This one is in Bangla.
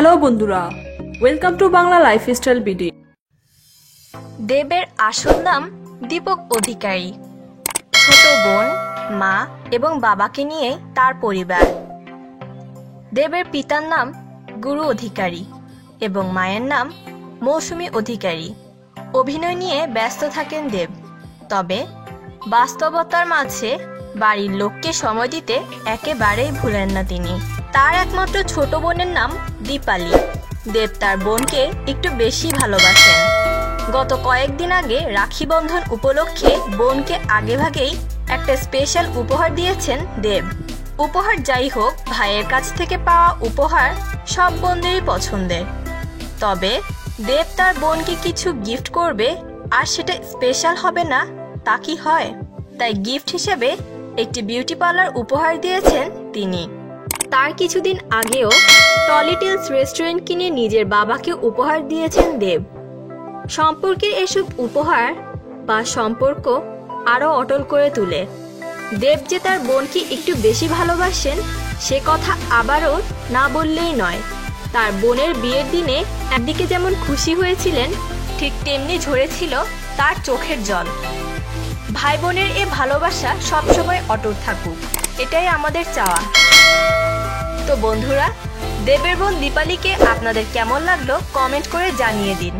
হ্যালো বন্ধুরা, welcome to Bangla lifestyle BD. দেবের আসল নাম দীপক অধিকারী। ছোট বোন, মা এবং বাবাকে নিয়ে তার পরিবার। দেবের পিতার নাম গুরু অধিকারী এবং মায়ের নাম মৌসুমী অধিকারী। অভিনয় নিয়ে ব্যস্ত থাকেন দেব, তবে বাস্তবতার মাঝে বাড়ির লোককে সময় দিতে একেবারেই ভুলেন না তিনি। তার একমাত্র ছোট বোনের নাম দীপালি। দেব তার বোনকে একটু বেশি ভালোবাসেন। গত কয়েকদিন আগে রাখি বন্ধন উপলক্ষে বোনকে আগেভাগেই একটা স্পেশাল উপহার দিয়েছেন দেব। উপহার যাই হোক, ভাইয়ের কাছ থেকে পাওয়া উপহার সব বোনদেরই পছন্দের, তবে দেব তার বোনকে কিছু গিফট করবে আর সেটা স্পেশাল হবে না তা কি হয়? তাই গিফট হিসেবে একটি বিউটি পার্লার উপহার দিয়েছেন তিনি। তার কিছুদিন আগেও টলিটেলস রেস্টুরেন্ট কিনে নিজের বাবাকে উপহার দিয়েছেন দেব। সম্পর্কের এসব উপহার বা সম্পর্ক আরও অটল করে তোলে। দেব যে তার বোনকে একটু বেশি ভালোবাসেন সে কথা আবারও না বললেই নয়। তার বোনের বিয়ের দিনে একদিকে যেমন খুশি হয়েছিলেন, ঠিক তেমনি ঝরেছিল তার চোখের জল। ভাই বোনের এ ভালোবাসা সবসময় অটুট থাকুক, এটাই আমাদের চাওয়া। তো বন্ধুরা, দেবের বোন দীপালিকে আপনাদের কেমন লাগলো কমেন্ট করে জানিয়ে দিন।